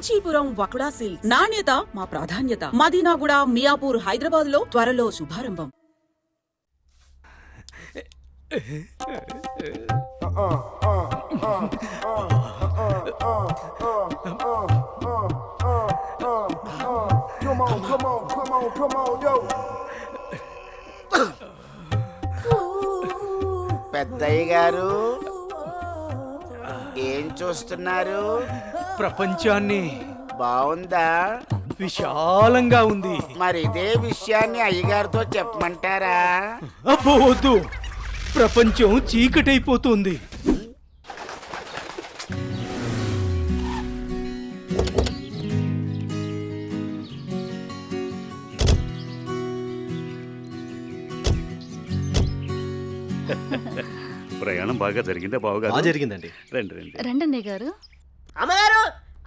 Kanchipuram వకుడా silks. నాణ్యత మా ప్రాధాన్యత. మదీనాగూడ, మియాపూర్, హైదరాబాద్ లో త్వరలో శుభారంభం. పెద్దయ్య గారు ఏం చూస్తున్నారు? ప్రపంచాన్ని. బాగుందా? విశాలంగా ఉంది. మరి ఇదే విషయాన్ని అయ్యగారితో చెప్పమంటారా? అబ్బో వద్దు, ప్రపంచం చీకటైపోతుంది. ప్రయాణం బాగా జరిగిందా బావగారు? జరిగిందండి. రండి రండి. రండన్నయ్య గారు. అమ్మగారు,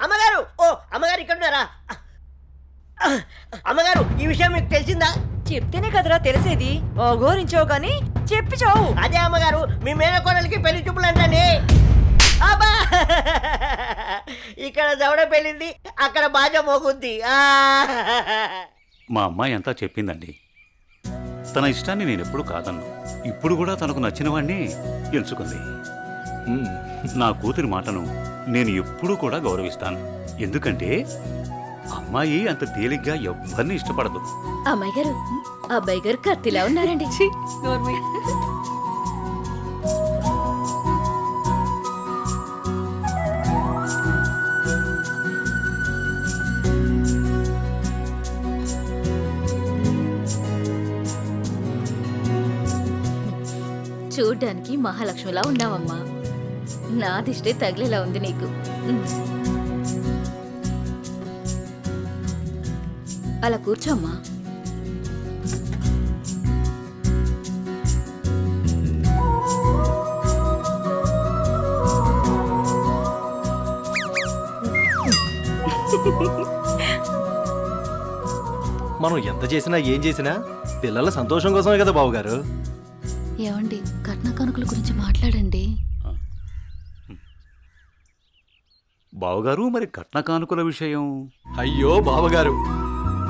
అమ్మగారు, ఓ అమ్మగారు ఇక్కడ ఉన్నారా? అమ్మగారు, ఈ విషయం మీకు తెలిసిందా? చెప్తేనే కదరా తెలిసేది. ఓఘోరించావు గాని చెప్పి చావు. అదే అమ్మగారు, మీ మేనకోడలికి పెళ్లి చూపులు అంటండి. అబ్బా, ఇక్కడ దవడ పెళ్ళింది, అక్కడ బాజ మోగుద్ది. మా అమ్మాయి అంతా చెప్పిందండి. తన ఇష్టాన్ని నేను ఎప్పుడు కాదన్ను. ఇప్పుడు కూడా తనకు నచ్చిన వాడిని ఎంచుకుంది. నా కూతురి మాటను నేను ఎప్పుడూ కూడా గౌరవిస్తాను. ఎందుకంటే అమ్మాయి అంత తేలిగ్గా ఎవ్వరిని ఇష్టపడదు. అమ్మాయి గారు, అబ్బాయి గారు కత్తిలా ఉన్నారండి. చూడ్డానికి మహాలక్ష్మిలా ఉన్నావమ్మా. నా దిష్టే తగిలేలా ఉంది నీకు. అలా కూర్చోమ్మా. మనం ఎంత చేసినా ఏం చేసినా పిల్లల సంతోషం కోసమే కదా బావగారు. ఏమండి, కట్న కానుకల గురించి మాట్లాడండి. బావగారు, మరి కట్న కానుకల విషయం? అయ్యో బావగారు,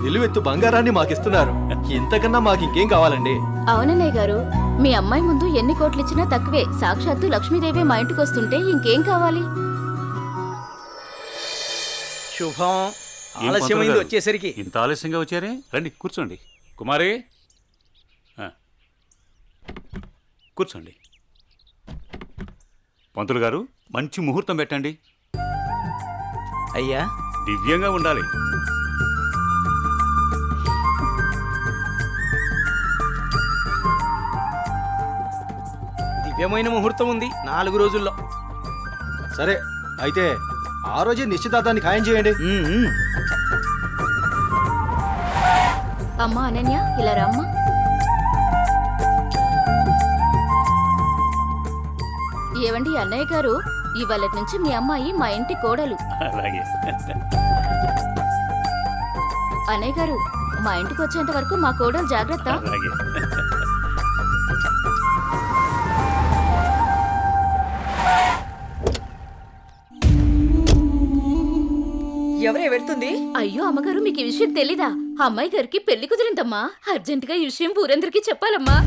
నిలువెత్తు బంగారాన్ని మాకిస్తున్నారు. ఇంతకన్నా మాకింకేం కావాలండి? అవునన్నయ్య గారు, మీ అమ్మాయి ముందు ఎన్ని కోట్లు ఇచ్చినా తక్కువే. సాక్షాత్తు లక్ష్మీదేవి మా ఇంటికి వస్తుంటే ఇంకేం కావాలి? శుభం. ఏం ఆలస్యమైంది పంతులు వచ్చేసరికి. ఇంత ఆలస్యంగా వచ్చారే? రండి కూర్చోండి. కుమారి కూర్చోండి. పంతులు గారు, మంచి ముహూర్తం పెట్టండి. అయ్యా, దివ్యంగా ఉండాలి. దివ్యమైన ముహూర్తం ఉంది 4 రోజుల్లో. సరే అయితే ఆ రోజే నిశ్చితార్థాన్ని ఖాయం చేయండి. అమ్మా అనన్య, ఇలా రామ్మా. ఏవండి అన్నయ్య గారు, ఇవాళ నుంచి మీ అమ్మాయి మా ఇంటి కోడలు. అలాగే. అన్నయ్య గారు, మా ఇంటికి వచ్చేంత వరకు మా కోడలు జాగ్రత్త. అలాగే. ఎవరే వెళ్తుంది? అయ్యో అమ్మగారు, మీకు ఈ విషయం తెలీదా? అమ్మాయి గారికి పెళ్లి కుదిరిందమ్మా. అర్జెంటుగా ఈ విషయం ఊరందరికీ చెప్పాలమ్మా.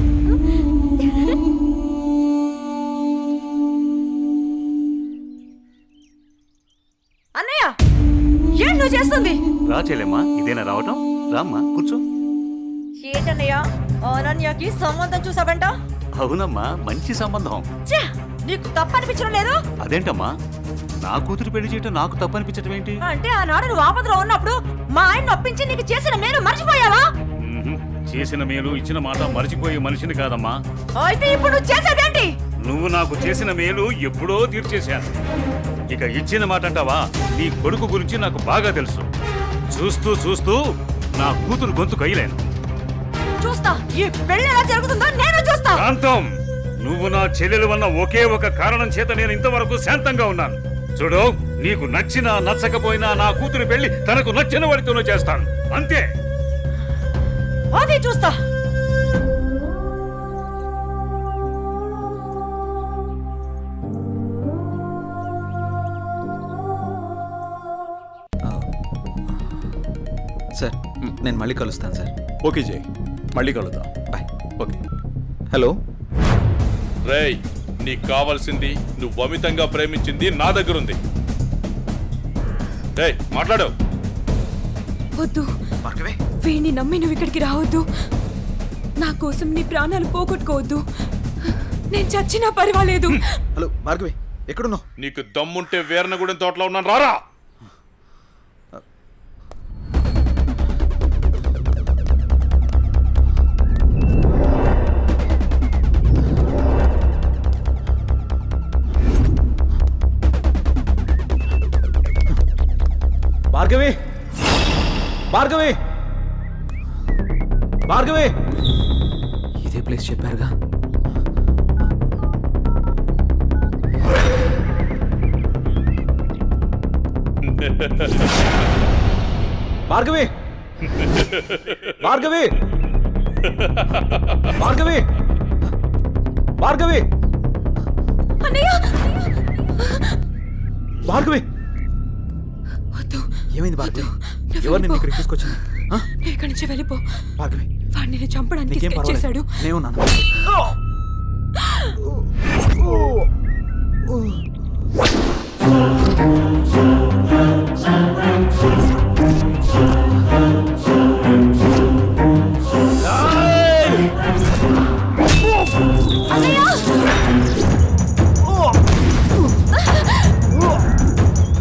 అన్నయ్య, ఏం నువ్వు చేస్తుంది? రా చెల్లెమ్మా, ఇదేనా రావటం? రామ్మా కూర్చో. ఏంటన్నయ్య, అనన్యకి సంబంధం చూసావంట? అవునమ్మా, మంచి సంబంధం. ఛే, నీకు తప్పనిపించడం లేదు? అదేంటమ్మా, నా కూతురు పెళ్లి చేయటం నాకు తప్పనిపించటం ఏంటి? అంటే ఆనాడు నువ్వు ఆపదలో ఉన్నప్పుడు మా ఆయన నొప్పించి నీకు చేసిన మేలు మర్చిపోయావా? చేసిన మేలు ఇచ్చిన మాట మర్చిపోయే మనిషిని కాదమ్మా. అయితే ఇప్పుడు నువ్వు చేసేదేంటి? నువ్వు నాకు చేసిన మేలు ఎప్పుడో తీర్చేశాను. ఇక ఇచ్చిన మాట అంటావా? నీ కొడుకు గురించి నాకు బాగా తెలుసు. చూస్తూ చూస్తూ నా కూతురు గొంతు కయ్యలేను. చూస్తా, ఈ పెళ్లి ఎలా జరుగుతుందో నేను చూస్తా. శాంతం, నువ్వు నా చెల్లెలు వల్ల ఒకే ఒక కారణం చేత నేను ఇంతవరకు శాంతంగా ఉన్నాను. చూడు, నీకు నచ్చినా నచ్చకపోయినా నా కూతురు పెళ్లి తనకు నచ్చిన వాడితోనే చేస్తాను, అంతే. అది చూస్తా. సార్ నేను మళ్ళీ కలుస్తాను సార్. ఓకే జై, మళ్ళీ కలుద్దాం. బాయ్. ఓకే. హలో. రేయ్, నీకు కావాల్సింది నువ్వు అమితంగా ప్రేమించింది నా దగ్గర ఉంది. రేయ్ మాట్లాడు. వద్దు, వీణ్ణి నమ్మి నువ్వు ఇక్కడికి రావద్దు. నా కోసం నీ ప్రాణాలు పోగొట్టుకోవద్దు. నేను చచ్చినా పర్వాలేదు. హలో భార్గవి, ఎక్కడున్నావు? నీకు దమ్ముంటే వీరనగూడెం తోటలో ఉన్నాను, రారా. భార్గవి, భార్గవి, భార్గవి. ఇదే ప్లేస్ చెప్పారుగా. భార్గవి, భార్గవి, భార్గవి, భార్గవి, భార్గవి. వద్దు. ఏమైంది భార్గవి? నువ్వు ఎవరు నిన్ను వెళ్ళిపో. ఇక్కడికి తీసుకొచ్చింది? నువ్వు ఇక్కడి నుంచి వెళ్ళిపో. భార్గవి, వాడు నిన్ను చంపడానికి నీకేం స్కెచ్ చేశాడు. పర్వాలేదు, నేను ఉన్నాను.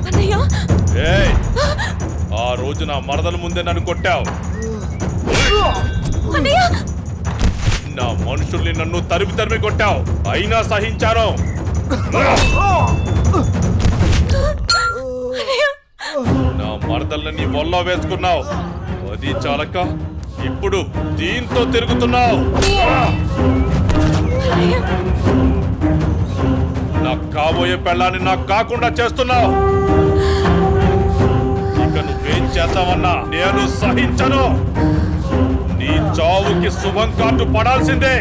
అన్నయ్య, ఏయ్, ఆ రోజు నా మరదల ముందే నన్ను కొట్టావు. అన్నయ్య, నా మనుషుల్ని నన్ను తరిమి తరిమి కొట్టావు, అయినా సహించాను. నా మరదల్ని నీ వల్ల వేసుకున్నావు, అది చాలక ఇప్పుడు దీంతో తిరుగుతున్నావు. నాకు కాబోయే పెళ్ళాన్ని నాకు కాకుండా చేస్తున్నావు. ఇక నువ్వేం చేద్దామన్నా నేను సహించను. నీ చావుకి శుభం కార్డు పడాల్సిందే.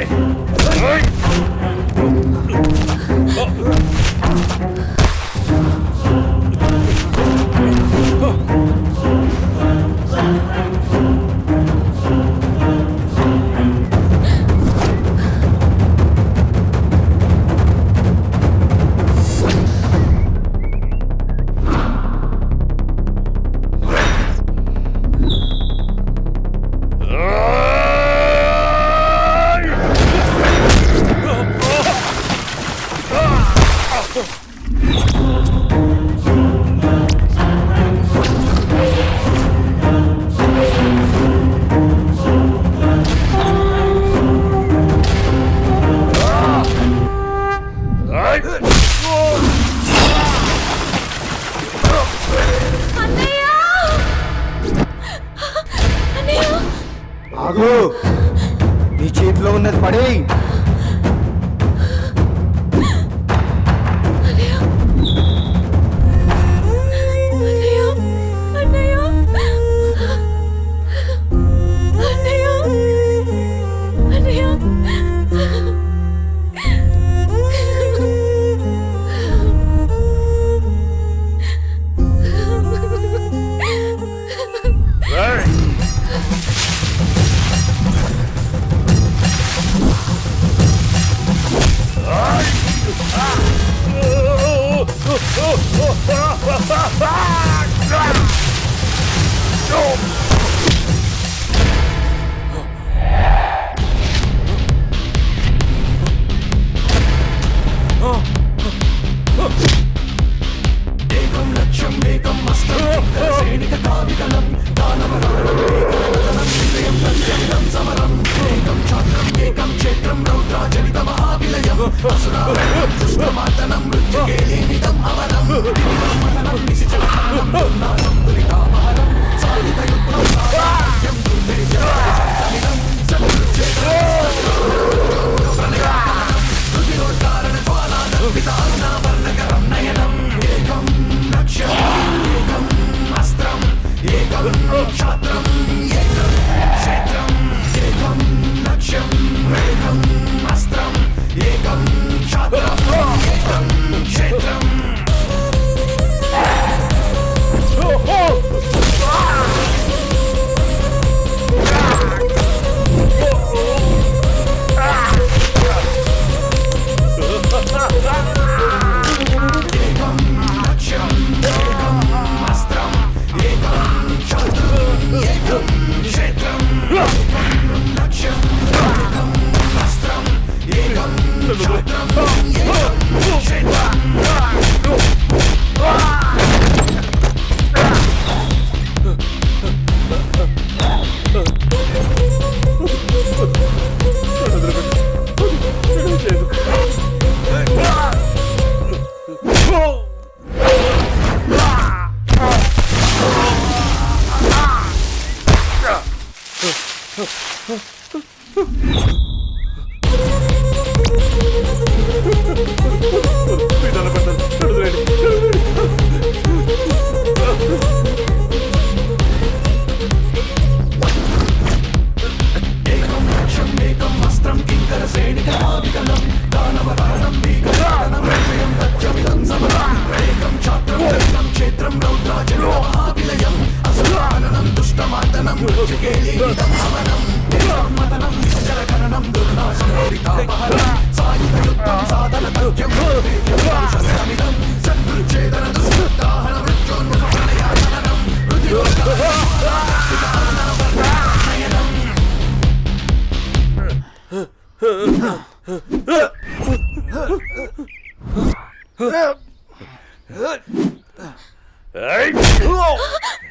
ఆగు, నీ చేతిలో ఉన్నది పడే.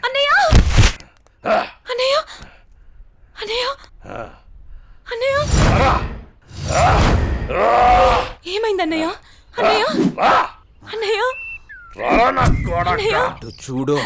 అన్నయ్య అన్నయ్య అన్నయ్య అన్నయ్య ఏమైంది అన్నయ్య అన్నయ్య అన్నయ్య అన్నయ్య అటు చూడు.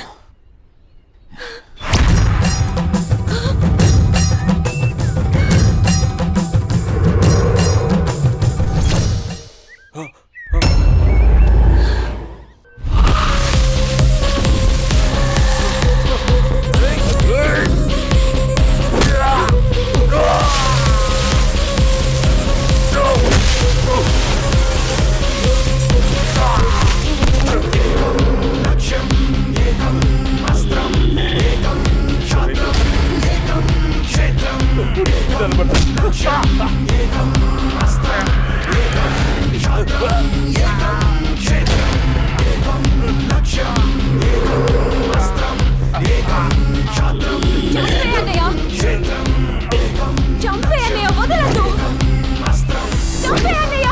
చంపే అన్నయ్య వదలద్దు చంపే అన్నయ్య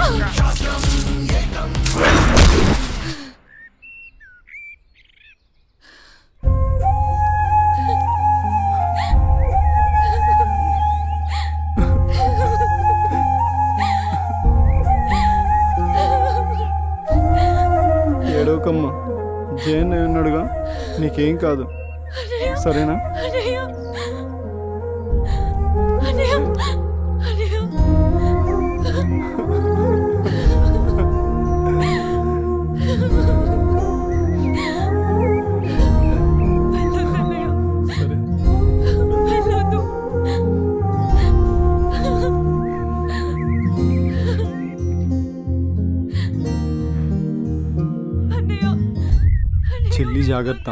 ఏడవకమ్మా, జయన్ ఉన్నాడుగా, నీకేం కాదు, సరేనా? అన్నయ్య అన్నయ్య అన్నయ్య చెల్లి జాగ్రత్త.